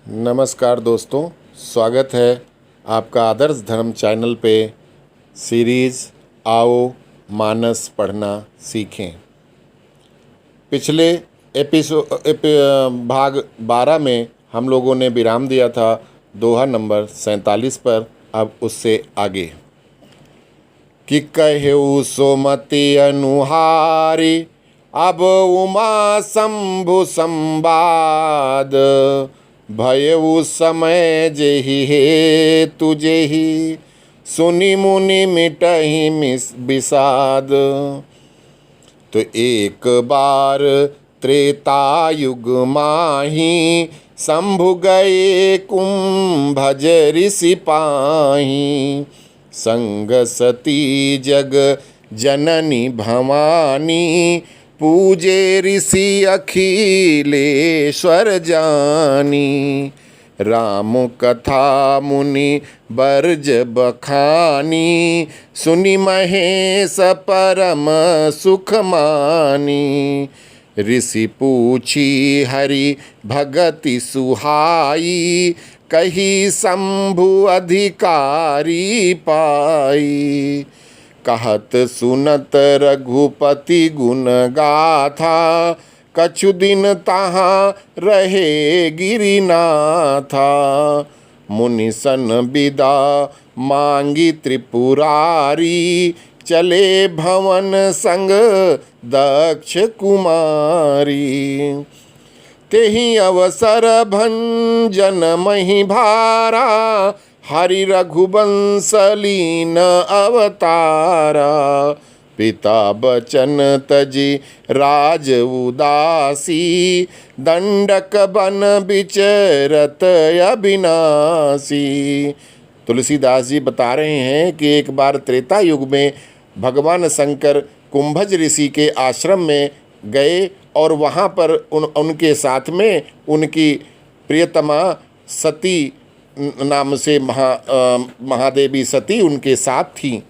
नमस्कार दोस्तों, स्वागत है आपका आदर्श धर्म चैनल पे। सीरीज़ आओ मानस पढ़ना सीखें। पिछले भाग 12 में हम लोगों ने विराम दिया था दोहा नंबर 47 पर। अब उससे आगे कि कहेउ सोमति अनुहारी, अब उमा शंभु संवाद, भयउ समय जेहि हे तुझेहि, सुनि मुनि मिटहि विषाद। तो एक बार त्रेता युग माही, शंभु गए कुंभज ऋषि पाही, संग सती जग जननी भवानी, पूजे ऋषि अखिलेश्वर जानी। राम कथा मुनि बरज बखानी, सुनि महेश परम सुख मानी। ऋषि पूछी हरि भगति सुहाई, कही शंभु अधिकारी पाई। कहत सुनत रघुपति गुण गाथा, कछु दिन तहाँ रहे गिरिनाथा। मुनि सन विदा मांगी त्रिपुरारी, चले भवन संग दक्ष कुमारी। तेहि अवसर भंजन मही भारा, हरि रघुवंश लीन अवतारा। पिता बचन तजी राज उदासी, दंडक बन विचरत अविनाशी। तुलसीदास जी बता रहे हैं कि एक बार त्रेता युग में भगवान शंकर कुंभज ऋषि के आश्रम में गए और वहाँ पर उनके साथ में उनकी प्रियतमा सती नाम से महादेवी सती उनके साथ थी।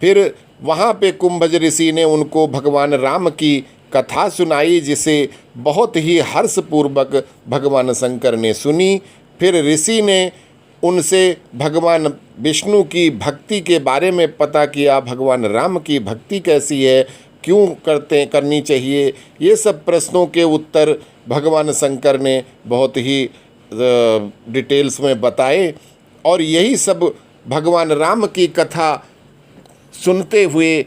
फिर वहाँ पे कुंभज ऋषि ने उनको भगवान राम की कथा सुनाई, जिसे बहुत ही हर्षपूर्वक भगवान शंकर ने सुनी। फिर ऋषि ने उनसे भगवान विष्णु की भक्ति के बारे में पता किया, भगवान राम की भक्ति कैसी है, क्यों करनी चाहिए। ये सब प्रश्नों के उत्तर भगवान शंकर ने बहुत ही डिटेल्स में बताए। और यही सब भगवान राम की कथा सुनते हुए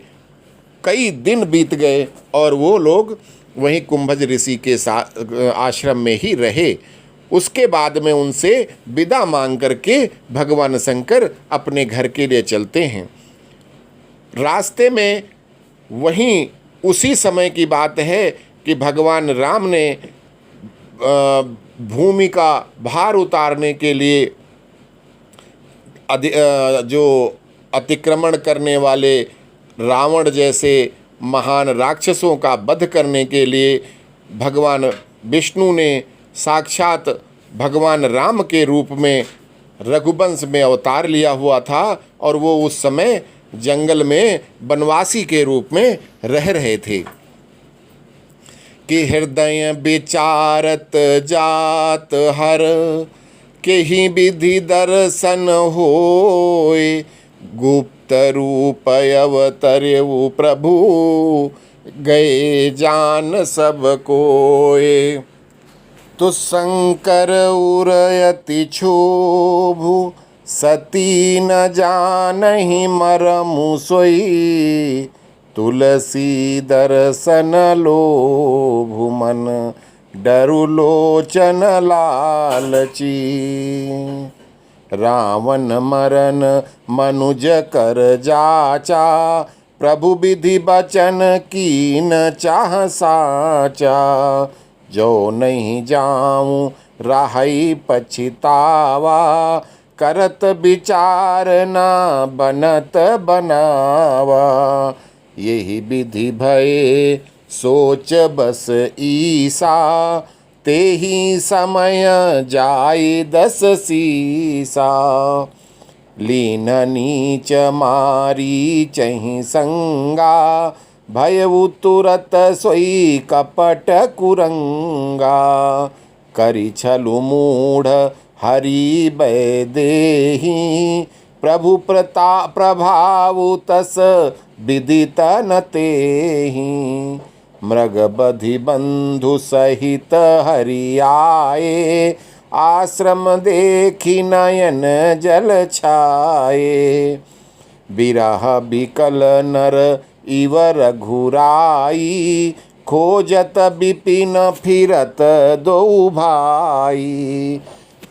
कई दिन बीत गए और वो लोग वहीं कुंभज ऋषि के साथ आश्रम में ही रहे। उसके बाद में उनसे विदा मांग करके भगवान शंकर अपने घर के लिए चलते हैं। रास्ते में वहीं उसी समय की बात है कि भगवान राम ने भूमि का भार उतारने के लिए जो अतिक्रमण करने वाले रावण जैसे महान राक्षसों का वध करने के लिए भगवान विष्णु ने साक्षात भगवान राम के रूप में रघुवंश में अवतार लिया हुआ था। और वो उस समय जंगल में वनवासी के रूप में रह रहे थे कि हृदय विचारत जात हर, केहि विधि दर्शन होय। गुप्त रूप अवतरेउ प्रभु, गए जान सब कोय। तो शंकर उरयति क्षोभु, सती न जानहि मरमु सोई। तुलसी दर्शन लोभु, मन डरु लोचन लालची। रावण मरन मनुज कर जाचा, प्रभु विधि बचन कीन चाह साचा। जो नहीं जाऊं राहि पछितावा, करत विचार ना बनत बनावा। यही विधि भये सोच बस ईसा, तेहि समय जाय दस सीसा। लीन नीच मारी चहि संगा, भयउ तुरत सोई कपट कुरंगा। करी छलु मूढ़ हरि बै देहि, प्रभु प्रभावु तस विदित न तेहि। मृग बधि बंधु सहित हरि आए, आश्रम देखी नयन जल छाए। बिरह बिकल नर इव रघुराई, खोजत विपिन फिरत दो भाई।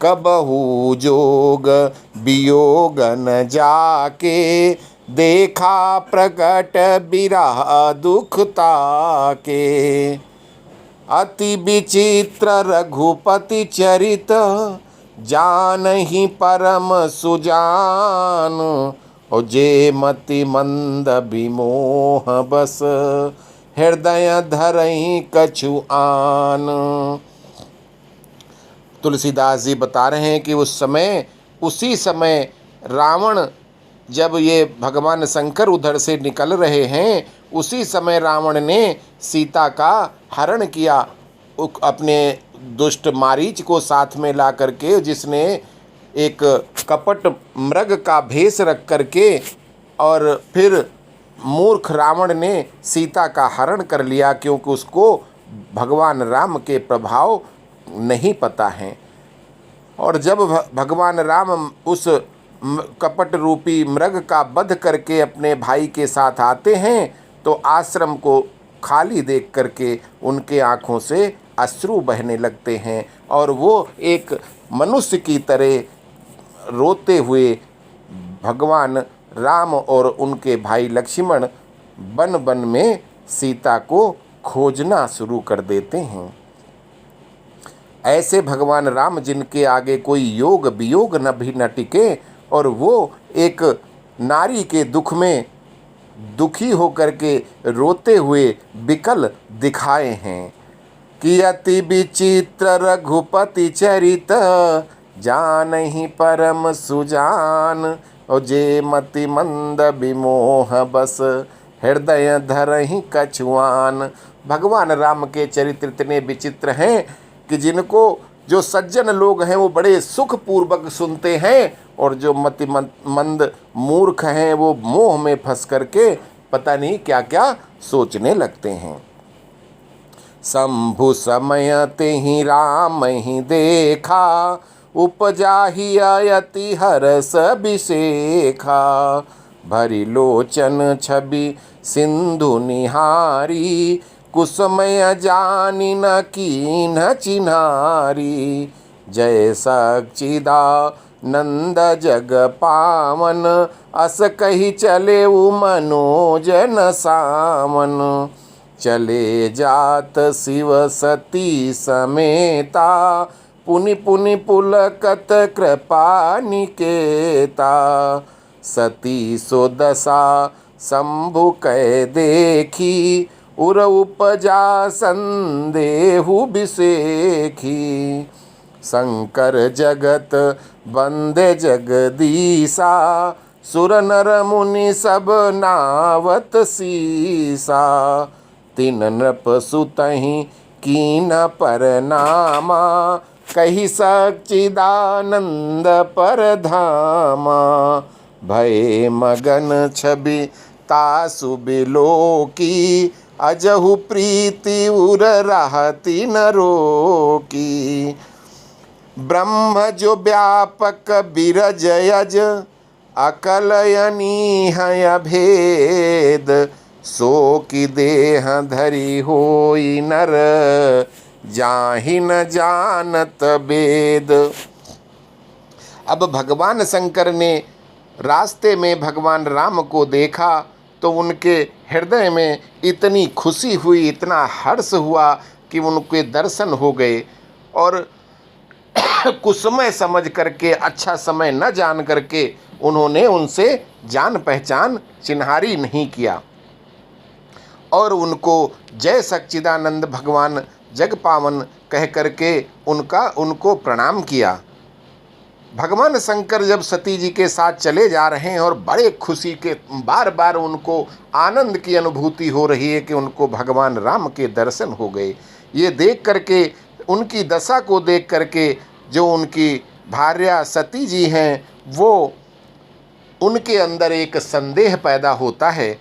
कबहू जोग वियोग न जाके, देखा प्रकट बिरह दुख ताके। अति विचित्र रघुपति चरित, जानहि परम सुजान। और जे मति मंद विमोह बस, हृदय धरहि कछु आन। तुलसीदास जी बता रहे हैं कि उसी समय रावण, जब ये भगवान शंकर उधर से निकल रहे हैं, उसी समय रावण ने सीता का हरण किया, अपने दुष्ट मारीच को साथ में ला करके, जिसने एक कपट मृग का भेष रख करके, और फिर मूर्ख रावण ने सीता का हरण कर लिया, क्योंकि उसको भगवान राम के प्रभाव नहीं पता हैं। और जब भगवान राम उस कपट रूपी मृग का वध करके अपने भाई के साथ आते हैं, तो आश्रम को खाली देख करके उनके आँखों से अश्रु बहने लगते हैं, और वो एक मनुष्य की तरह रोते हुए भगवान राम और उनके भाई लक्ष्मण वन वन में सीता को खोजना शुरू कर देते हैं। ऐसे भगवान राम, जिनके आगे कोई योग वियोग न टिके, और वो एक नारी के दुख में दुखी होकर के रोते हुए विकल दिखाए हैं। कि अति विचित्र रघुपति चरित, जानहि परम सुजान। और जे मति मंद विमोह बस, हृदय धरहि कछुआन। भगवान राम के चरित्र इतने विचित्र हैं कि जिनको जो सज्जन लोग हैं वो बड़े सुख पूर्वक सुनते हैं, और जो मति मंद मूर्ख हैं वो मोह में फंस करके पता नहीं क्या क्या सोचने लगते हैं। शंभु समय तेहि राम ही देखा, उपजाहि अयति हरस अभिषेखा। भरी लोचन छवि सिंधु निहारी, कुसुमय जानि न कीन्ह चिन्हारी। जय सच्चिदानंद जग पावन, अस कहि चले मनोजन सामन। चले जात शिव सती समेता, पुनि पुनि पुलकत कृपा निकेता। सती सो दशा शंभु कह देखी, उर उपजा संदेहु बिसेखी। शंकर जगत वंदे जगदीसा, सुर नर मुनि सब नावत सीसा। तिन नृप सुतहि कीन परनामा, कहि सच्चिदानंद परधामा। भय मगन छवि तासु बिलोकी, अजहु प्रीति उर रहती न रोकी। ब्रह्म जो व्यापक बिरज यज, अकलयनी है भेद। सो की देह धरी होई नर, जाहि न जानत वेद। अब भगवान शंकर ने रास्ते में भगवान राम को देखा, तो उनके हृदय में इतनी खुशी हुई, इतना हर्ष हुआ कि उनके दर्शन हो गए। और कुसमय समझ करके, अच्छा समय न जान करके, उन्होंने उनसे जान पहचान चिन्हारी नहीं किया, और उनको जय सच्चिदानंद भगवान जग पावन कह करके उनको प्रणाम किया। भगवान शंकर जब सती जी के साथ चले जा रहे हैं, और बड़े खुशी के बार बार उनको आनंद की अनुभूति हो रही है कि उनको भगवान राम के दर्शन हो गए। ये देख करके उनकी दशा को देख करके जो उनकी भार्या सती जी हैं, वो उनके अंदर एक संदेह पैदा होता है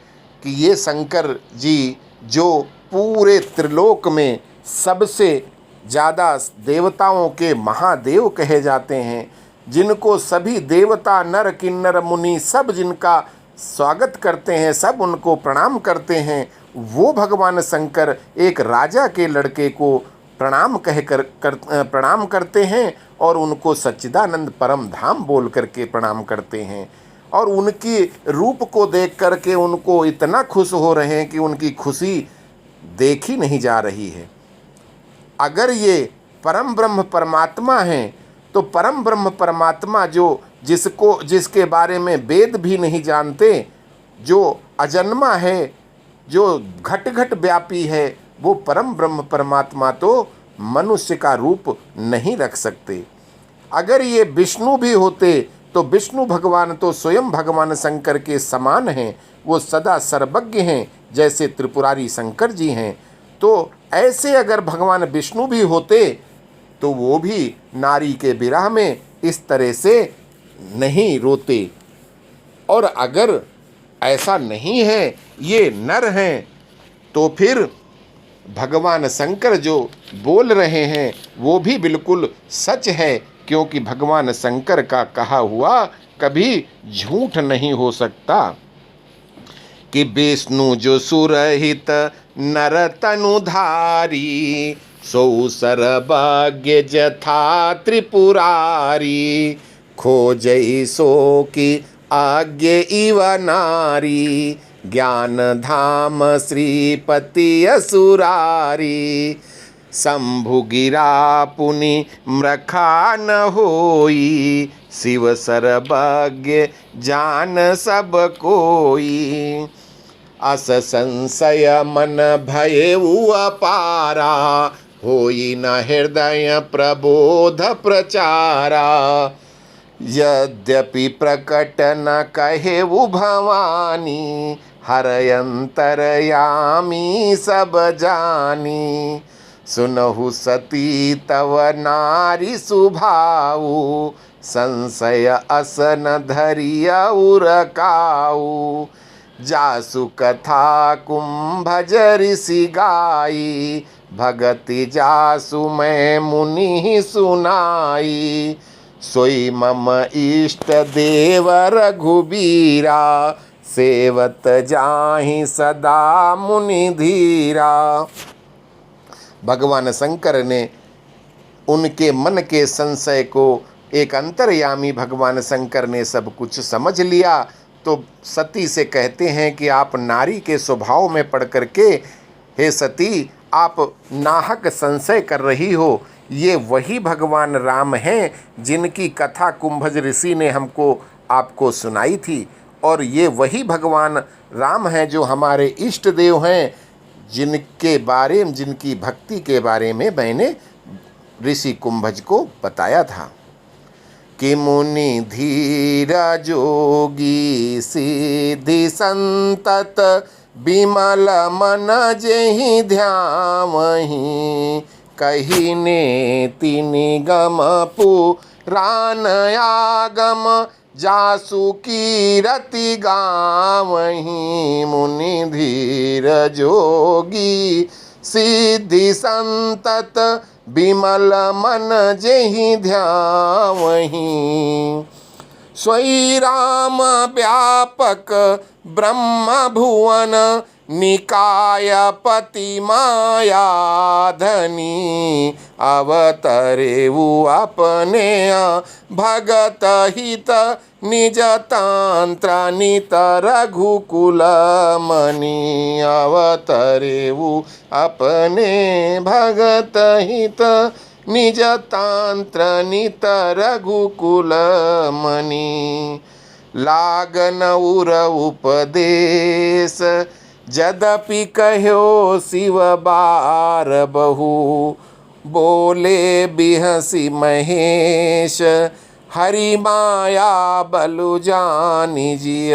कि ये शंकर जी जो पूरे त्रिलोक में सबसे ज़्यादा देवताओं के महादेव कहे जाते हैं, जिनको सभी देवता नर किन्नर मुनि सब जिनका स्वागत करते हैं, सब उनको प्रणाम करते हैं, वो भगवान शंकर एक राजा के लड़के को प्रणाम प्रणाम करते हैं और उनको सच्चिदानंद परम धाम बोल करके प्रणाम करते हैं। और उनकी रूप को देख करके उनको इतना खुश हो रहे हैं कि उनकी खुशी देखी नहीं जा रही है। अगर ये परम ब्रह्म परमात्मा हैं, तो परम ब्रह्म परमात्मा जिसके बारे में वेद भी नहीं जानते, जो अजन्मा है, जो घट घट व्यापी है, वो परम ब्रह्म परमात्मा तो मनुष्य का रूप नहीं रख सकते। अगर ये विष्णु भी होते तो विष्णु भगवान तो स्वयं भगवान शंकर के समान हैं, वो सदा सर्वज्ञ हैं, जैसे त्रिपुरारी शंकर जी हैं। तो ऐसे अगर भगवान विष्णु भी होते तो वो भी नारी के विरह में इस तरह से नहीं रोते। और अगर ऐसा नहीं है, ये नर हैं, तो फिर भगवान शंकर जो बोल रहे हैं वो भी बिल्कुल सच है, क्योंकि भगवान शंकर का कहा हुआ कभी झूठ नहीं हो सकता कि विष्णु जो सुरहित नर तनुधारी, सो सर्वज्ञ जथा त्रिपुरारी, खोजई सो की आज्ञ इव नारी, ज्ञान धाम श्रीपति असुरारी, शंभु गिरा पुनि मृखा न होई, शिव सर्वज्ञ जान सब कोई, अस संशय मन भयउ अपारा, होई न हृदय प्रबोध प्रचारा, यद्यपि प्रकट न कहेउ भवानी, हरयंतरयामी सब जानी, सुनहु सती तव नारी सुभाऊ, संशय असन धरिया उरकाऊ, जासु कथा कुंभज ऋषि गाई, भगति जासु मैं मुनि सुनाई, सोई मम इष्ट देव रघुबीरा, सेवत जाहि सदा मुनि धीरा। भगवान शंकर ने उनके मन के संशय को, एक अंतर्यामी भगवान शंकर ने सब कुछ समझ लिया, तो सती से कहते हैं कि आप नारी के स्वभाव में पड़ करके, हे सती, आप नाहक संशय कर रही हो। ये वही भगवान राम हैं जिनकी कथा कुंभज ऋषि ने आपको सुनाई थी, और ये वही भगवान राम हैं जो हमारे इष्ट देव हैं, जिनकी भक्ति के बारे में मैंने ऋषि कुंभज को बताया था कि मुनि धीर जोगी सिद्धि संतत, विमल मन जेहि ध्यावहि, कही नेति निगम पुराण आगम, जासु कीरति गावहि, मुनि धीर जोगी सिद्धि संतत, विमल मन जेहि ध्यावहि, स्वई राम व्यापक ब्रह्म भुवन, निकाय पति माया धनी, अवतरेउ अपने भगत हित, निज तंत्र नित रघुकुल मणि, अवतरेउ अपने भगत हित, निज तंत्र नित रघुकुल मणि, लागन उर उपदेश, यद्यपि कह्यो शिव बार बहु, बोले बिहसी महेश, हरि माया बलु जानी जिय।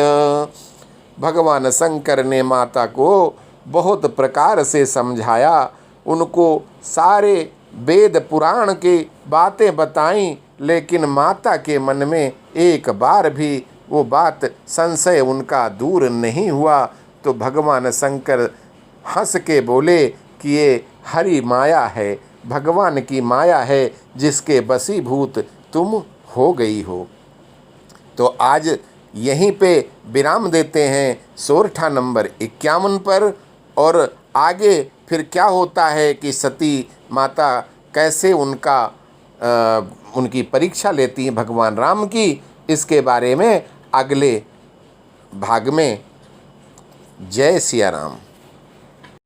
भगवान शंकर ने माता को बहुत प्रकार से समझाया, उनको सारे वेद पुराण की बातें बताईं, लेकिन माता के मन में एक बार भी वो बात संशय उनका दूर नहीं हुआ। तो भगवान शंकर हंस के बोले कि ये हरि माया है, भगवान की माया है, जिसके वशीभूत तुम हो गई हो। तो आज यहीं पे विराम देते हैं सोरठा नंबर 51 पर, और आगे फिर क्या होता है कि सती माता कैसे उनकी परीक्षा लेती हैं भगवान राम की, इसके बारे में अगले भाग में। जय सिया राम।